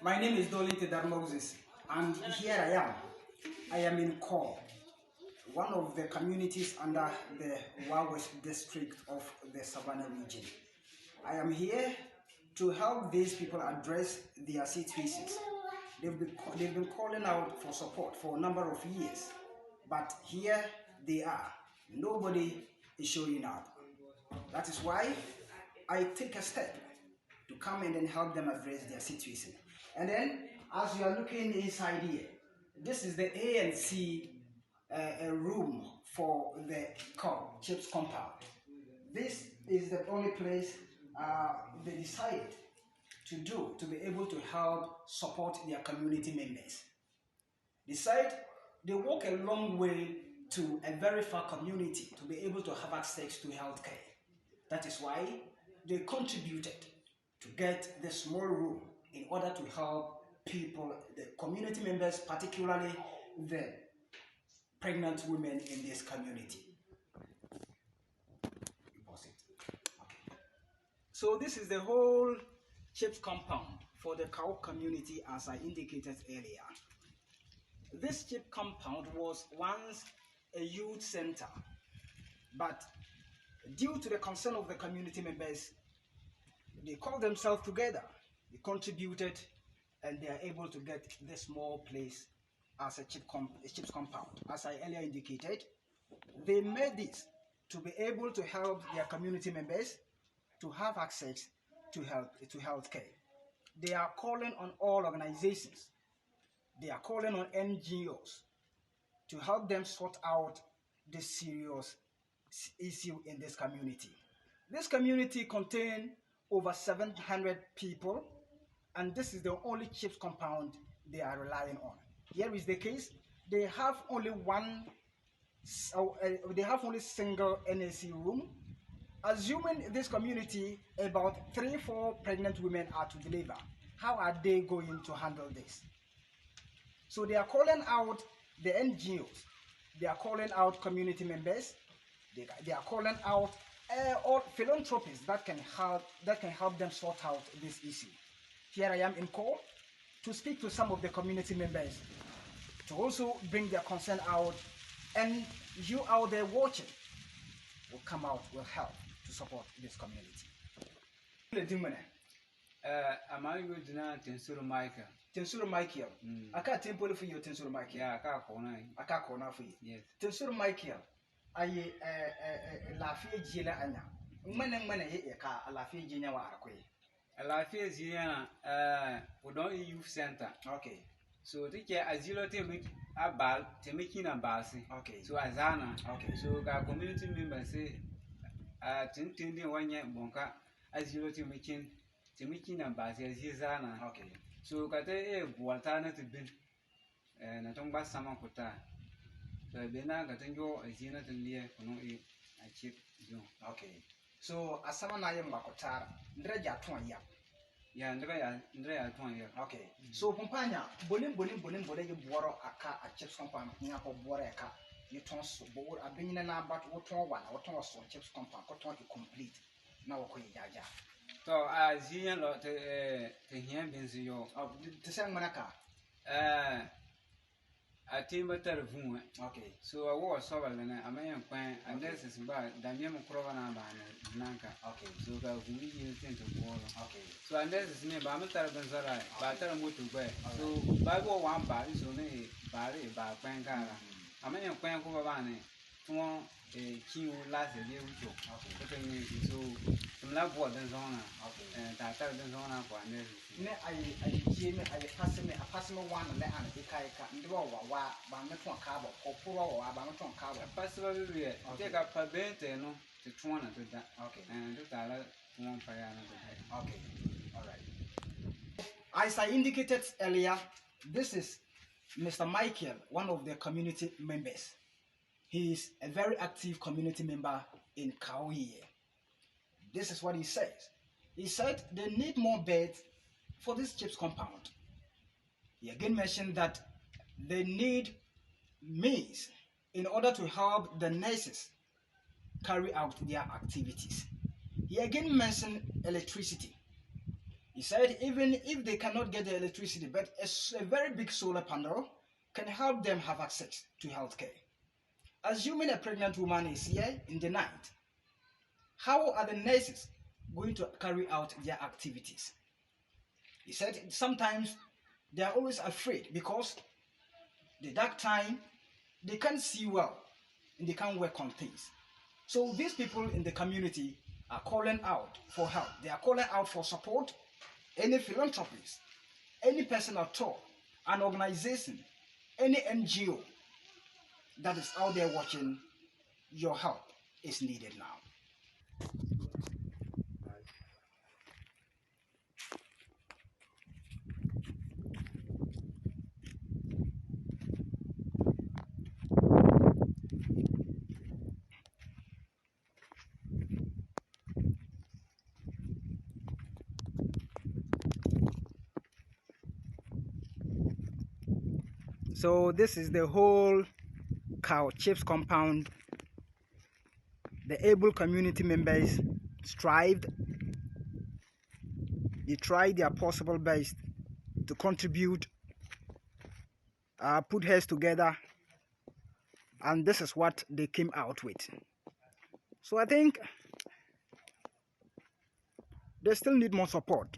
My name is Dolly Moses, and here I am. I am in Kor, one of the communities under the West district of the Savannah region. I am here to help these people address their situations. They've been calling out for support for a number of years, but here they are. Nobody is showing up. That is why I take a step to come and then help them address their situation. And then, as you are looking inside here, this is the ANC room for the Chips compound. This is the only place they decided to be able to help support their community members. They walk a long way to a very far community to be able to have access to healthcare. That is why they contributed to get the small room in order to help people, the community members, particularly the pregnant women in this community. Okay. So this is the whole Chips compound for the cow community, as I indicated earlier. This Chip compound was once a youth center, but due to the concern of the community members, they called themselves together, they contributed, and they are able to get this small place as a Chips compound. As I earlier indicated, they made this to be able to help their community members to have access to healthcare. They are calling on all organizations, they are calling on NGOs to help them sort out this serious issue in this community. This community contains over 700 people, and this is the only Chips compound they are relying on. Here is the case: they have only single NAC room. Assuming this community about 3-4 pregnant women are to deliver, how are they going to handle this? So they are calling out the NGOs, they are calling out community members, they are calling out all philanthropists that can help them sort out this issue. Here I am in Kor to speak to some of the community members to also bring their concern out, and you out there watching will come out, will help to support this community. Amayo dina Tensuru Michael. Tensuru Michael. Aka temple for you, Tensuru Michael. Yeah, aka kona for you. Yes. Tensuru Michael. Aye lafie jila anya. Mwana ye ka lafie jinya wa arakwe. Lafie jina Udon Youth Center. Okay. So tike azilo temi abal temiki na basi. Okay. So azana. Okay. So ka community members say tintindi wanye bonka azilo temiki na basi azizana. Okay. So kate bualta na tibin na tongba sama kota. So bena katenjo azina tenlie kono Chip zone. Okay. So asama na ye makotara ndreja ton ya. Ya ndreja ton ya. Okay. So pumpanya bolim bole ye buoro aka a Chips compound nya ko buoro aka ye ton so bo abinyina na bat wo ton wana wo ton so Chips compound ko ton complete na wo ko yaja. So azina lo te hien benzi yo. Te sang manaka. A timber vun. Okay. So I was so well and I may inquire, and this is about Daniel Crovana Nanka. Okay. So that we use into war. Okay. So and this is me, Bamatar Benzara, but I moved to wear. So Bible one bar is only Barry by Pankara. I may inquire Covane, one a king last a year. Okay. So some love what the zona. Okay. And I tell the zona for an I pass me one and let and draw wa Bameton cabo or poor or Bameton cabo. Possibly take up a bent no to 200 to that. Okay. And to tell one fire another. Okay. All right. As I indicated earlier, this is Mr. Michael, one of the community members. He is a very active community member in Kauye. This is what he says. He said they need more beds for this Chips compound. He again mentioned that they need means in order to help the nurses carry out their activities. He again mentioned electricity. He He said even if they cannot get the electricity, but a very big solar panel can help them have access to healthcare. Assuming a pregnant woman is here in the night, how are the nurses going to carry out their activities? He said sometimes they are always afraid because the dark time, they can't see well and they can't work on things. So these people in the community are calling out for help. They are calling out for support. Any philanthropist, any person at all, an organization, any NGO that is out there watching, your help is needed now. So this is the whole cow chips compound. The able community members strived. They tried their possible best to contribute, put heads together, and this is what they came out with. So I think they still need more support.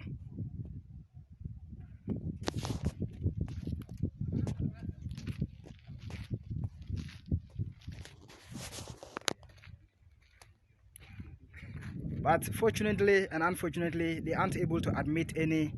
But fortunately and unfortunately, they aren't able to admit any